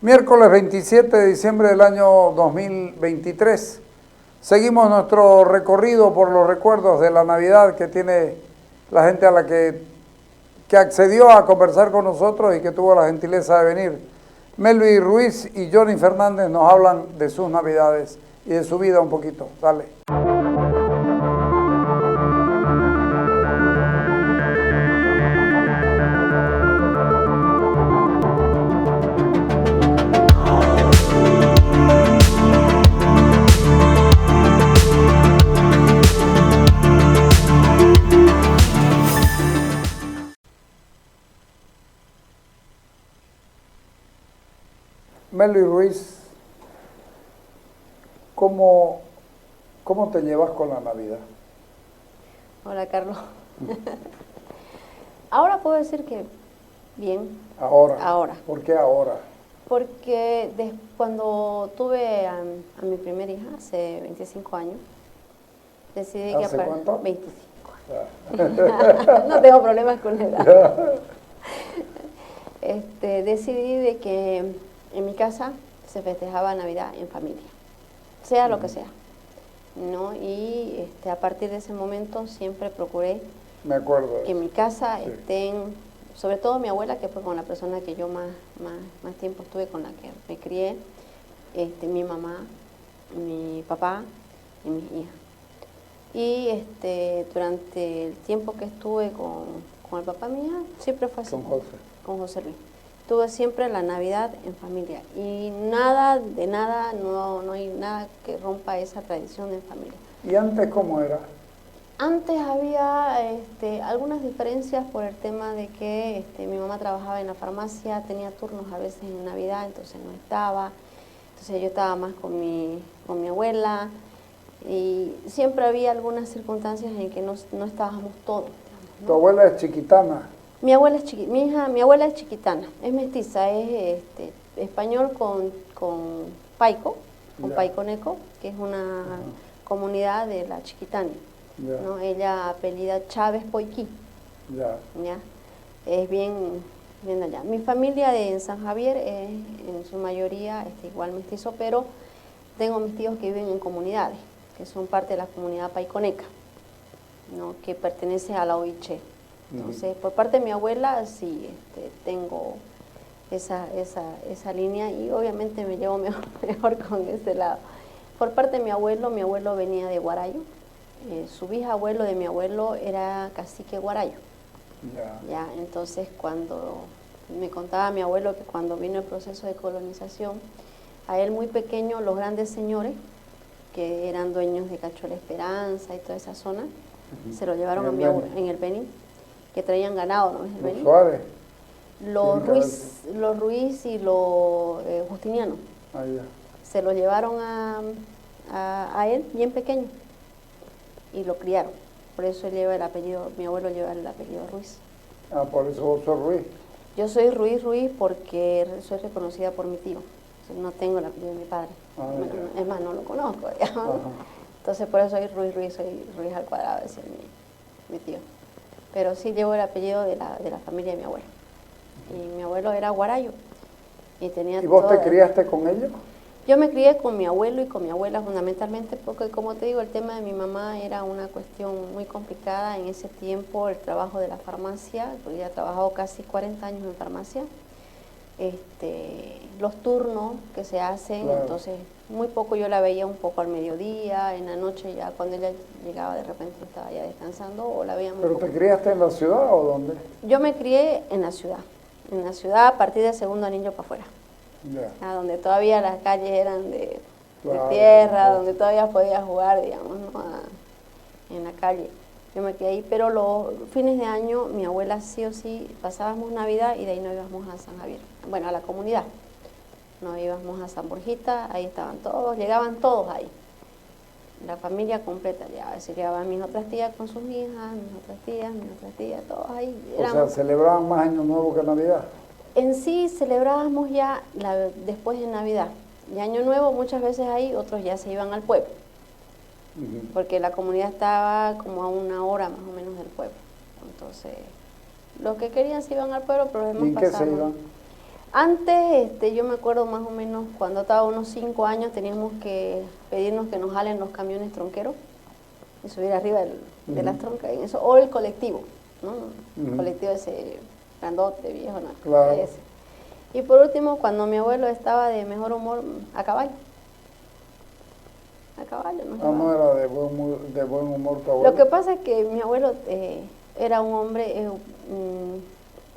Miércoles 27 de diciembre del año 2023. Seguimos nuestro recorrido por los recuerdos de la Navidad que tiene la gente a la que accedió a conversar con nosotros y que tuvo la gentileza de venir. Melvi Ruiz y Johnny Fernández nos hablan de sus Navidades y de su vida un poquito. Dale. Melvi Ruiz, ¿cómo te llevas con la Navidad? Hola, Carlos. Ahora puedo decir que bien. Ahora. ¿Por qué ahora? Porque cuando tuve a mi primera hija, hace 25 años, decidí que... ¿Hace cuánto? 25. No tengo problemas con la edad. Decidí de que en mi casa se festejaba Navidad en familia, sea lo que sea, ¿no? Y a partir de ese momento siempre procuré que en mi casa estén, sobre todo mi abuela, que fue con la persona que yo más tiempo estuve, con la que me crié, mi mamá, mi papá y mis hijas. Y durante el tiempo que estuve con el papá mía, siempre fue así. Con José Luis. Tuve siempre la Navidad en familia y nada, no hay nada que rompa esa tradición en familia. ¿Y antes cómo era? Antes había algunas diferencias por el tema de que mi mamá trabajaba en la farmacia, tenía turnos a veces en Navidad, entonces no estaba. Entonces yo estaba más con mi abuela y siempre había algunas circunstancias en que no estábamos todos. Digamos, ¿no? ¿Tu abuela es chiquitana? Mi abuela es chiquitana, es mestiza, es español con paico, paiconeco, que es una comunidad de la Chiquitania, ¿no? Ella apellida Chávez Poiquí, ¿ya? Es bien allá. Mi familia en San Javier es en su mayoría igual mestizo, pero tengo mis tíos que viven en comunidades, que son parte de la comunidad paiconeca, ¿no? Que pertenece a la OIC. Entonces, por parte de mi abuela, sí, tengo esa línea y obviamente me llevo mejor con ese lado. Por parte de mi abuelo venía de Guarayo, su bisabuelo de mi abuelo era cacique Guarayo. Ya, entonces cuando me contaba mi abuelo que cuando vino el proceso de colonización, a él muy pequeño, los grandes señores, que eran dueños de Cacho La Esperanza y toda esa zona, se lo llevaron a mi abuelo en el Beni, que traían ganado, ¿no es el Beni? Los Ruiz y los Justinianos. Se lo llevaron a él bien pequeño y lo criaron. Por eso él lleva el apellido, mi abuelo lleva el apellido Ruiz. Ah, por eso vos sos Ruiz. Yo soy Ruiz porque soy reconocida por mi tío. No tengo el apellido de mi padre. Es más, no lo conozco, digamos. Entonces por eso soy Ruiz al cuadrado, decía mi tío. Pero sí llevo el apellido de la familia de mi abuelo. Y mi abuelo era guarayo. ¿Y vos te criaste con ellos? Yo me crié con mi abuelo y con mi abuela fundamentalmente porque, como te digo, el tema de mi mamá era una cuestión muy complicada en ese tiempo, el trabajo de la farmacia, porque ella ha trabajado casi 40 años en farmacia. Los turnos que se hacen, entonces muy poco yo la veía un poco al mediodía, en la noche ya cuando ella llegaba de repente estaba ya descansando o la veía muy ¿Pero poco. te criaste en la ciudad o dónde? Yo me crié en la ciudad a partir del segundo anillo para afuera, donde todavía las calles eran de tierra, donde todavía podías jugar, digamos, ¿no? En la calle. Yo me quedé ahí, pero los fines de año mi abuela sí o sí pasábamos Navidad y de ahí nos íbamos a San Javier, bueno, a la comunidad. Nos íbamos a San Borjita, ahí estaban todos, llegaban todos ahí. La familia completa, ya a veces llegaban mis otras tías con sus hijas, mis otras tías, todos ahí. O sea, ¿celebraban más Año Nuevo que Navidad? En sí celebrábamos ya después de Navidad. Y Año Nuevo muchas veces ahí, otros ya se iban al pueblo. Porque la comunidad estaba como a 1 hora más o menos del pueblo. Entonces, los que querían se iban al pueblo, pero los demás ¿Y en qué se iban? Antes, yo me acuerdo más o menos cuando estaba unos 5 años, teníamos que pedirnos que nos jalen los camiones tronqueros y subir arriba de las troncas, en eso, o el colectivo, ¿no? El colectivo ese grandote, viejo, ¿no? Claro. Ese. Y por último, cuando mi abuelo estaba de mejor humor, a caballo. A caballo, ¿no? Ah, no era de buen humor tu abuelo. Lo que pasa es que mi abuelo era un hombre,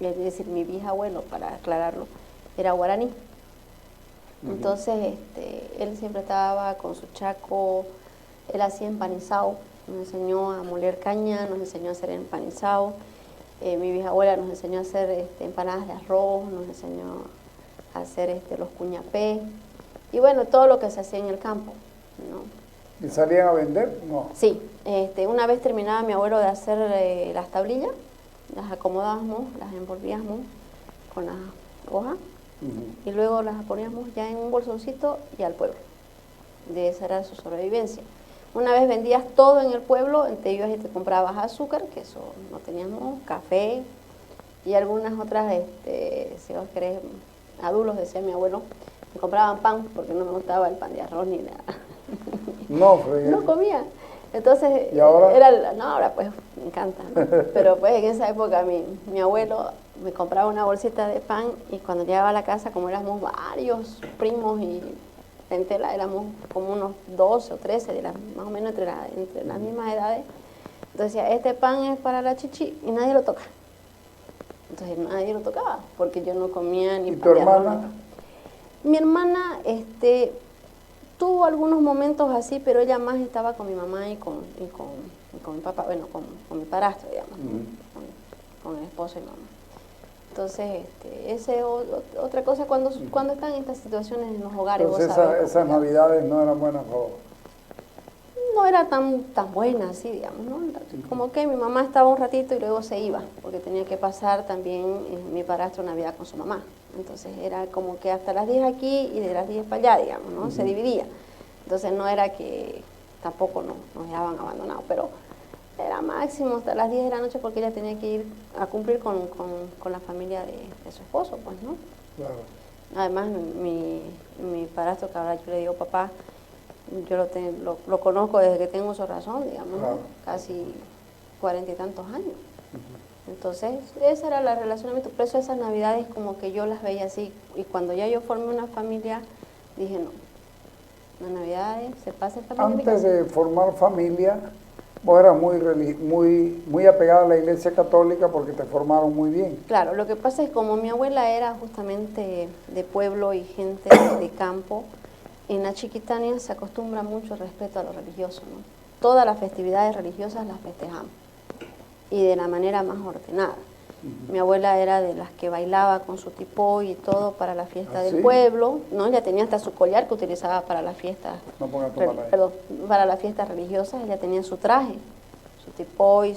es decir, mi bisabuelo, para aclararlo, era guaraní. Entonces, él siempre estaba con su chaco, él hacía empanizado, nos enseñó a moler caña, nos enseñó a hacer empanizado. Mi bisabuela nos enseñó a hacer empanadas de arroz, nos enseñó a hacer los cuñapés y bueno, todo lo que se hacía en el campo, ¿no? ¿Y salían a vender? No. Sí, una vez terminaba mi abuelo de hacer las tablillas, las acomodábamos, las envolvíamos con las hojas y luego las poníamos ya en un bolsoncito y al pueblo. De esa era su sobrevivencia. Una vez vendías todo en el pueblo, entre ellos te comprabas azúcar, que eso no teníamos, café y algunas otras, si vos querés, adulos, decía mi abuelo, me compraban pan porque no me gustaba el pan de arroz ni nada. No, Freya. No comía. Entonces, ¿Y ahora? ahora pues me encanta, ¿no? Pero pues en esa época mi abuelo me compraba una bolsita de pan y cuando llegaba a la casa, como éramos varios primos y entera, éramos como unos 12 o 13, más o menos entre las mismas edades, entonces decía, este pan es para la chichi y nadie lo toca. Entonces nadie lo tocaba porque yo no comía ni ¿Y pan tu de arroz, hermana? Mi hermana, tuvo algunos momentos así, pero ella más estaba con mi mamá y con mi papá, bueno, con mi padrastro, digamos, con el esposo y mamá. Entonces, esa es otra cosa cuando están en estas situaciones en los hogares. Entonces vos sabés, esas navidades no eran buenas para vos. no era tan buena así, digamos, ¿no? Como que mi mamá estaba un ratito y luego se iba, porque tenía que pasar también mi padrastro Navidad con su mamá. Entonces era como que hasta las 10 aquí y de las 10 para allá, digamos, ¿no? Se dividía. Entonces no era que tampoco nos dejaban abandonados, pero era máximo hasta las 10 de la noche porque ella tenía que ir a cumplir con la familia de su esposo, pues, ¿no? Claro. Además, mi padrastro, que ahora yo le digo papá, yo lo conozco desde que tengo su razón, digamos, ¿no? Casi 40 y tantos años. Entonces, esa era la relacionamiento. Por eso esas navidades como que yo las veía así. Y cuando ya yo formé una familia, dije, no, las navidades se pasa esta familia. Antes de formar familia, vos eras muy apegada a la Iglesia Católica porque te formaron muy bien. Claro, lo que pasa es que como mi abuela era justamente de pueblo y gente de campo, en la Chiquitania se acostumbra mucho el respeto a lo religioso, ¿no? Todas las festividades religiosas las festejamos y de la manera más ordenada. Mi abuela era de las que bailaba con su tipó y todo para la fiesta del pueblo, ¿no? Ella tenía hasta su collar que utilizaba para las fiestas, para las fiestas religiosas. Ella tenía su traje, su tipó y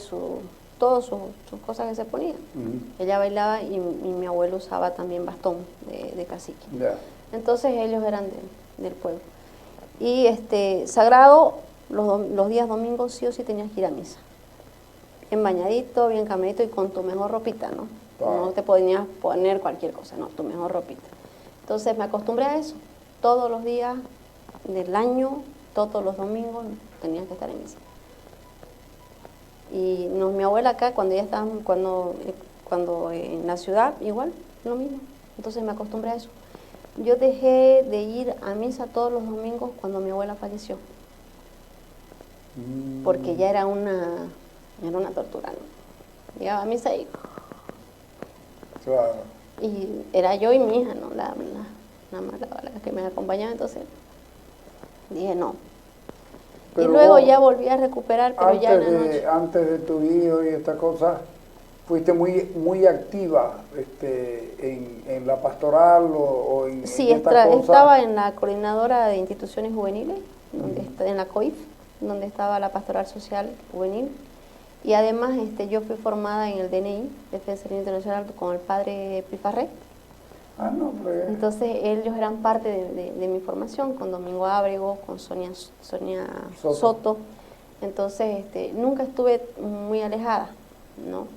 todas sus cosas que se ponían. Ella bailaba y mi abuelo usaba también bastón de cacique. Entonces ellos eran del pueblo. Y sagrado, los días domingos sí o sí tenías que ir a misa. Bien bañadito, bien caminito y con tu mejor ropita, ¿no? No te podías poner cualquier cosa, no, tu mejor ropita. Entonces me acostumbré a eso. Todos los días del año, todos los domingos, tenías que estar en misa. Y mi abuela acá, cuando ella estaba, cuando en la ciudad, igual, lo mismo. Entonces me acostumbré a eso. Yo dejé de ir a misa todos los domingos cuando mi abuela falleció. Porque ya era una tortura, ¿no? Llegaba a misa y... Claro. Y era yo y mi hija, ¿no? La que me acompañaba, entonces dije no. Pero y luego vos, ya volví a recuperar, pero ya en la noche. Antes de tu hijo y esta cosa, fuiste muy activa en la pastoral o en Sí, esta cosa. Estaba en la coordinadora de instituciones juveniles, en la COIF, donde estaba la pastoral social juvenil. Y además yo fui formada en el DNI, Defensa Internacional, con el padre Pifarré. Ah, no, pues. Entonces ellos eran parte de mi formación, con Domingo Ábrego, con Sonia Soto. Entonces nunca estuve muy alejada, ¿no?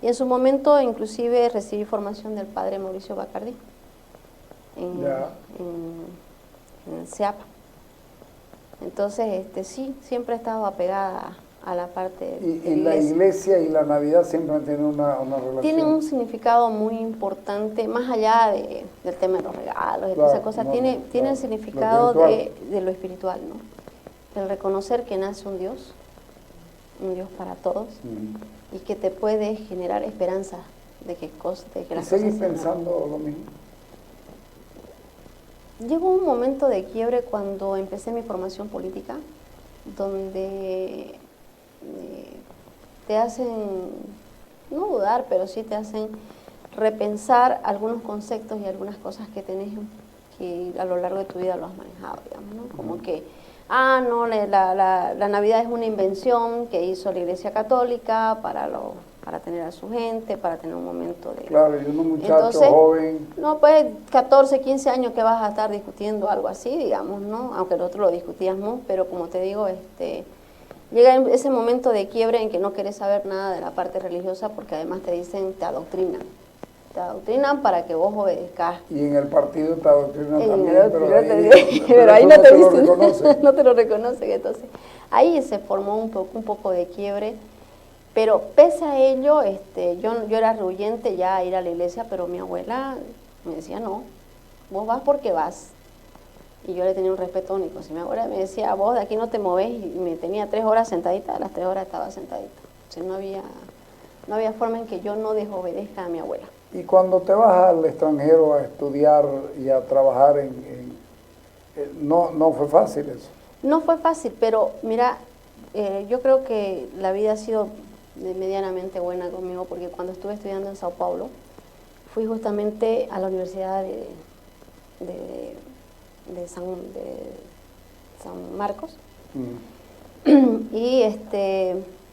Y en su momento inclusive recibí formación del padre Mauricio Bacardí. en el CEAP. Entonces, sí, siempre he estado apegada a la parte de Y la iglesia y la Navidad siempre han tenido una relación. Tienen un significado muy importante, más allá del tema de los regalos, de todas esas cosas, tiene el significado de lo espiritual, ¿no? El reconocer que nace un Dios para todos, y que te puede generar esperanza de que las cosas ¿Seguís pensando lo mismo? Llegó un momento de quiebre cuando empecé mi formación política, donde te hacen, no dudar, pero sí te hacen repensar algunos conceptos y algunas cosas que tenés, que a lo largo de tu vida lo has manejado, digamos, ¿no? Como que, no, la Navidad es una invención que hizo la Iglesia Católica para tener a su gente, para tener un momento de... Claro, y un muchacho joven... No, pues 14, 15 años que vas a estar discutiendo algo así, digamos, ¿no? Aunque nosotros lo discutíamos, pero como te digo, llega ese momento de quiebre en que no querés saber nada de la parte religiosa, porque además te dicen, te adoctrinan para que vos obedezcas. Y en el partido te adoctrinan también, pero ahí no te dicen, no te lo reconocen. Entonces, ahí se formó un poco de quiebre, pero pese a ello, yo era rehuyente ya a ir a la iglesia, pero mi abuela me decía, no, vos vas porque vas. Y yo le tenía un respeto único. Si mi abuela me decía, vos de aquí no te movés, y me tenía 3 horas sentadita, a las 3 horas estaba sentadita. O sea, no había forma en que yo no desobedezca a mi abuela. Y cuando te vas al extranjero a estudiar y a trabajar no fue fácil eso. No fue fácil, pero mira, yo creo que la vida ha sido medianamente buena conmigo, porque cuando estuve estudiando en Sao Paulo, fui justamente a la Universidad de San Marcos, y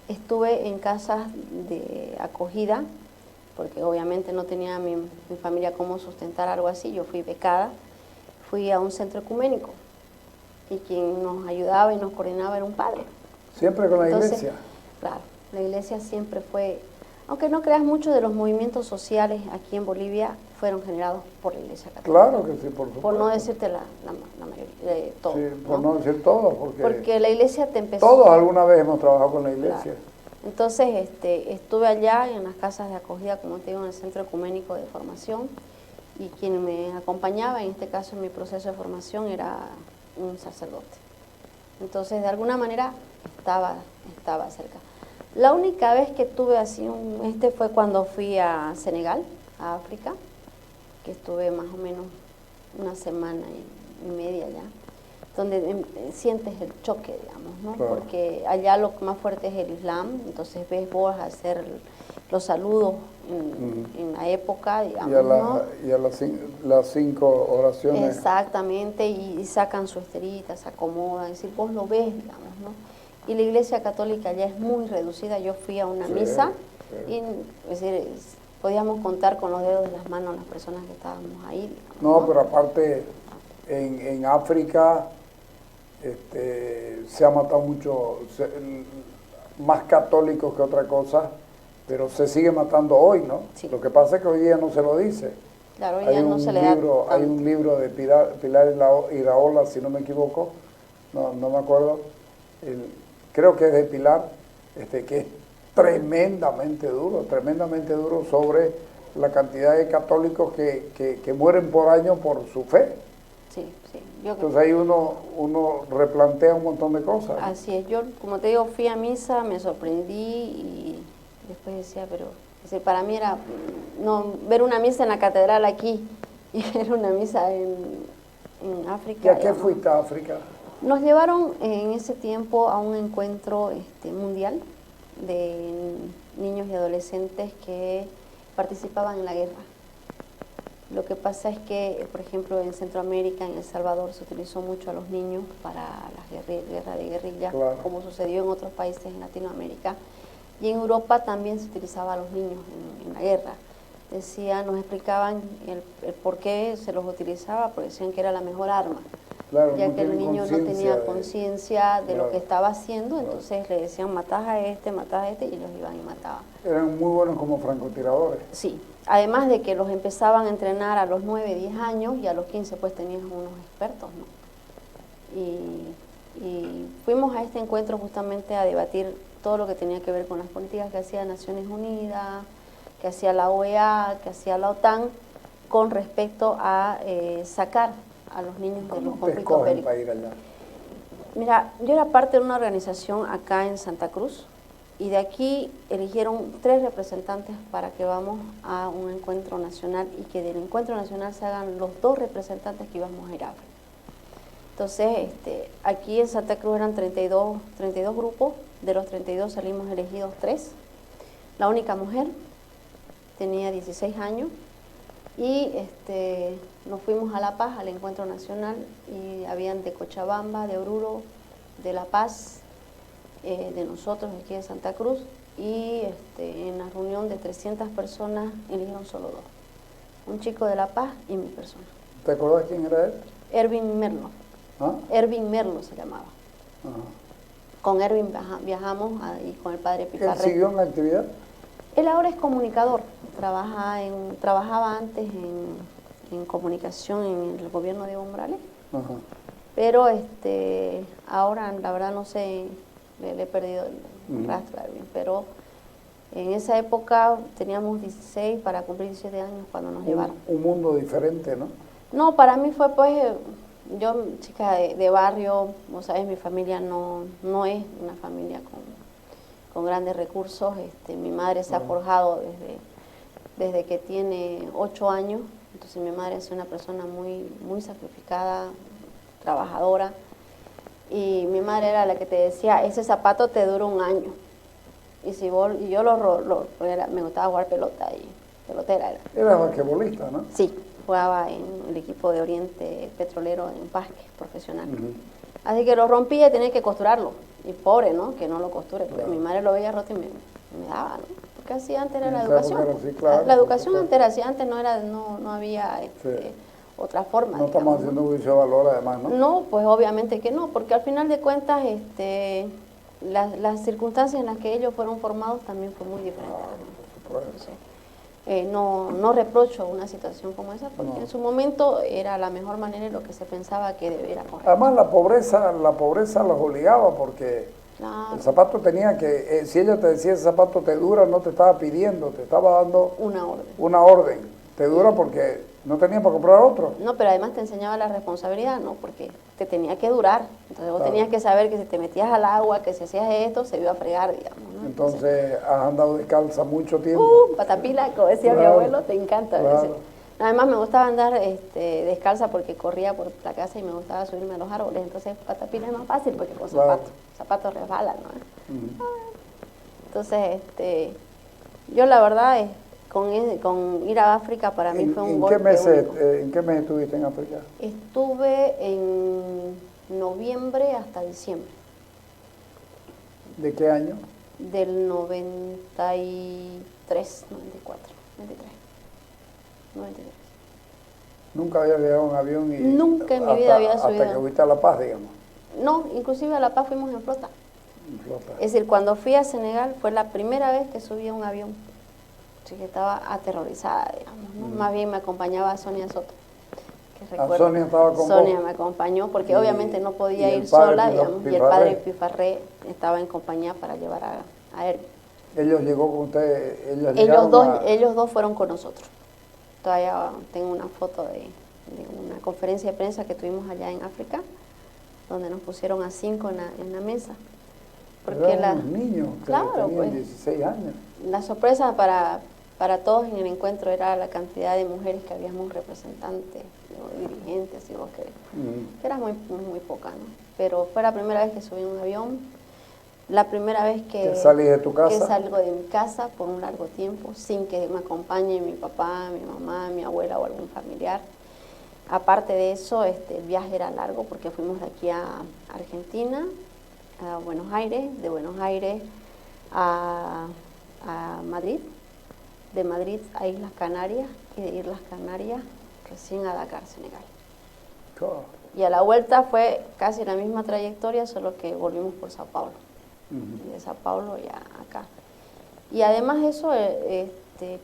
estuve en casas de acogida, porque obviamente no tenía mi familia cómo sustentar algo así. Yo fui becada, fui a un centro ecuménico, y quien nos ayudaba y nos coordinaba era un padre. ¿Siempre con la iglesia? Claro, la iglesia siempre fue, aunque no creas, mucho de los movimientos sociales aquí en Bolivia fueron generados por la Iglesia Católica. Claro que sí, por supuesto. Por no decirte la mayoría de todo. Sí, por no decir todo, porque la iglesia te empezó... Todos alguna vez hemos trabajado con la iglesia. Claro. Entonces, estuve allá en las casas de acogida, como te digo, en el Centro Ecuménico de Formación, y quien me acompañaba, en este caso en mi proceso de formación, era un sacerdote. Entonces, de alguna manera, estaba cerca. La única vez que tuve así fue cuando fui a Senegal, a África, que estuve más o menos una semana y media allá, donde sientes el choque, digamos, ¿no? Claro. Porque allá lo más fuerte es el Islam, entonces ves vos hacer los saludos en la época, digamos, y a las 5 oraciones. Exactamente, y sacan su esterita, se acomodan, es decir, vos lo ves, digamos, ¿no? Y la Iglesia Católica ya es muy reducida. Yo fui a una misa y, es decir, podíamos contar con los dedos de las manos las personas que estábamos ahí, digamos, ¿no? Pero aparte, en África se ha matado mucho, más católicos que otra cosa, pero se sigue matando hoy, ¿no? Sí. Lo que pasa es que hoy día no se lo dice. Claro, hoy día no se le da tanto. Hay un libro de Pilar Iraola, si no me equivoco, no me acuerdo, creo que es de Pilar, que es tremendamente duro sobre la cantidad de católicos que mueren por año por su fe. Sí. Entonces ahí uno replantea un montón de cosas. Así es, yo como te digo, fui a misa, me sorprendí y después decía, pero para mí era ver una misa en la catedral aquí y ver una misa en África. ¿Y a qué fuiste a África? Nos llevaron en ese tiempo a un encuentro mundial de niños y adolescentes que participaban en la guerra. Lo que pasa es que, por ejemplo, en Centroamérica, en El Salvador, se utilizó mucho a los niños para la guerra de guerrilla, claro, como sucedió en otros países en Latinoamérica. Y en Europa también se utilizaba a los niños en la guerra. Nos explicaban el por qué se los utilizaba, porque decían que era la mejor arma. Claro, ya no que el tienen niño no conciencia tenía de- conciencia de lo Claro, que estaba haciendo, claro. entonces le decían matás a este, y los iban y mataban. Eran muy buenos como francotiradores. Sí, además de que los empezaban a entrenar a los 9, 10 años y a los 15 pues tenías unos expertos, ¿no? Y fuimos a este encuentro justamente a debatir todo lo que tenía que ver con las políticas que hacía Naciones Unidas, que hacía la OEA, que hacía la OTAN, con respecto a sacar a los niños de los ¿Cómo te conflictos escogen bélicos. para ir allá? Mira, yo era parte de una organización acá en Santa Cruz y de aquí eligieron 3 representantes para que vamos a un encuentro nacional y que del encuentro nacional se hagan los 2 representantes que íbamos a ir a África. Entonces, aquí en Santa Cruz eran 32 grupos, de los 32 salimos elegidos 3. La única mujer tenía 16 años y nos fuimos a La Paz, al encuentro nacional, y habían de Cochabamba, de Oruro, de La Paz, de nosotros aquí de Santa Cruz, y en la reunión de 300 personas eligieron solo 2, un chico de La Paz y mi persona. ¿Te acordás quién era él? Erwin Merlo. ¿Ah? Erwin Merlo se llamaba. Ajá. Con Erwin viajamos y con el padre ¿Él Pifarré. siguió en actividad? Él ahora es comunicador, trabajaba antes en comunicación en el gobierno de Evo Morales, Ajá. pero ahora la verdad no sé, le he perdido el rastro a Erwin, pero en esa época teníamos 16 para cumplir 17 años cuando nos llevaron. Un mundo diferente, ¿no? No, para mí fue pues, yo chica de barrio, vos sabés, mi familia no es una familia con grandes recursos. Mi madre se ha forjado desde que tiene 8 años, entonces mi madre es una persona muy sacrificada, trabajadora, y mi madre era la que te decía, ese zapato te dura un año, y yo me gustaba jugar pelota y pelotera era. Era basquetbolista, ¿no? Sí, jugaba en el equipo de Oriente Petrolero en básquet profesional. Así que lo rompía y tenía que costurarlo. Y pobre, ¿no? Que no lo costure, porque mi madre lo veía roto y me daba, ¿no? Porque así antes era la educación. Así, claro, la educación antes era así, antes no había otra forma. No estamos haciendo juicio de valor además, ¿no? No, pues obviamente que no, porque al final de cuentas las circunstancias en las que ellos fueron formados también fue muy diferente. Entonces, no reprocho una situación como esa, porque en su momento era la mejor manera y lo que se pensaba que debiera correr. Además la pobreza los obligaba porque Claro. el zapato tenía que, si ella te decía ese zapato te dura, no te estaba pidiendo, te estaba dando Una orden. una orden. Te dura porque no tenía para comprar otro. No, pero además te enseñaba la responsabilidad, ¿no? Porque te tenía que durar. Entonces vos tenías que saber que si te metías al agua, que si hacías esto, se iba a fregar, digamos, ¿no? Entonces has andado descalza mucho tiempo. Patapila, como decía mi abuelo, te encanta. Claro. Además me gustaba andar descalza porque corría por la casa y me gustaba subirme a los árboles. Entonces patapila es más fácil porque con zapatos resbalan, ¿no? Entonces, yo la verdad con ir a África para mí fue un golpe único. ¿En qué mes estuviste en África? Estuve en noviembre hasta diciembre. ¿De qué año? Del 93, 94, 93. Nunca había viajado en avión y Nunca en mi vida había subido. Hasta que fuiste a La Paz, digamos. No, inclusive a La Paz fuimos en flota. En flota. Es decir, cuando fui a Senegal fue la primera vez que subí a un avión. Así que estaba aterrorizada, digamos, ¿no? Más bien me acompañaba Sonia Soto. Que recuerdo, Sonia estaba con Sonia vos. me acompañó porque obviamente no podía y el ir padre sola, digamos, y el Pifarré. padre Pifarré estaba en compañía para llevar a él. Ellos llegó con ustedes, Ellos dos fueron con nosotros. Todavía tengo una foto de una conferencia de prensa que tuvimos allá en África, donde nos pusieron a 5 en la mesa. Porque eran unos niños que tenían 16 años. La sorpresa para todos en el encuentro era la cantidad de mujeres que habíamos representantes, dirigentes, si vos querés. Que era muy poca, ¿no? Pero fue la primera vez que subí a un avión, la primera vez que salí de tu casa. Que salgo de mi casa por un largo tiempo, sin que me acompañe mi papá, mi mamá, mi abuela o algún familiar. Aparte de eso, el viaje era largo porque fuimos de aquí a Argentina, a Buenos Aires, de Buenos Aires a Madrid, de Madrid a Islas Canarias y de Islas Canarias recién a Dakar, Senegal. Claro. Y a la vuelta fue casi la misma trayectoria, solo que volvimos por Sao Paulo. Y de Sao Paulo ya acá. Y además eso,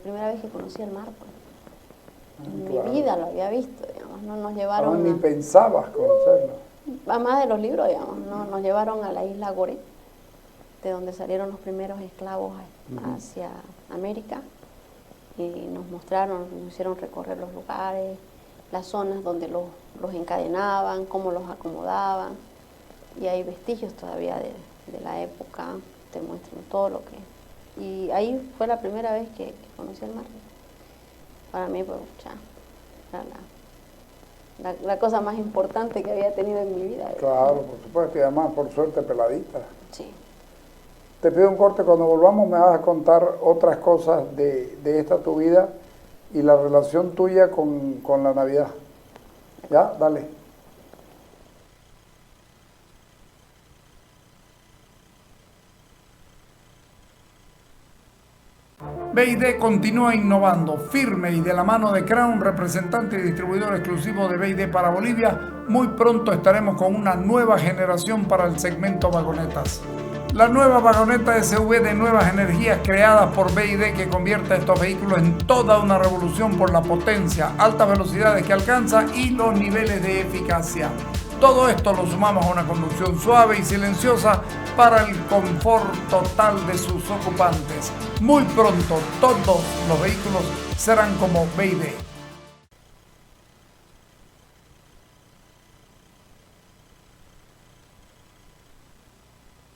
primera vez que conocí el mar, pues. En Claro. mi vida lo había visto, digamos, no nos Ah, llevaron ni pensabas conocerlo. más de los libros, digamos, ¿no? Nos llevaron a la isla Gorée, de donde salieron los primeros esclavos hacia América, y nos mostraron, nos hicieron recorrer los lugares, las zonas donde los encadenaban, cómo los acomodaban, y hay vestigios todavía de la época, te muestran todo lo que... Y ahí fue la primera vez que conocí el mar. Para mí, pues, ya, era la cosa más importante que había tenido en mi vida. Claro, por supuesto, y además por suerte peladita. Sí. Te pido un corte, cuando volvamos me vas a contar otras cosas de esta tu vida y la relación tuya con la Navidad. ¿Ya? Dale. B&D continúa innovando, firme y de la mano de Crown, representante y distribuidor exclusivo de B&D para Bolivia. Muy pronto estaremos con una nueva generación para el segmento vagonetas. La nueva vagoneta SUV de nuevas energías creada por B&D, que convierte a estos vehículos en toda una revolución por la potencia, altas velocidades que alcanza y los niveles de eficacia. Todo esto lo sumamos a una conducción suave y silenciosa para el confort total de sus ocupantes. Muy pronto todos los vehículos serán como B&D.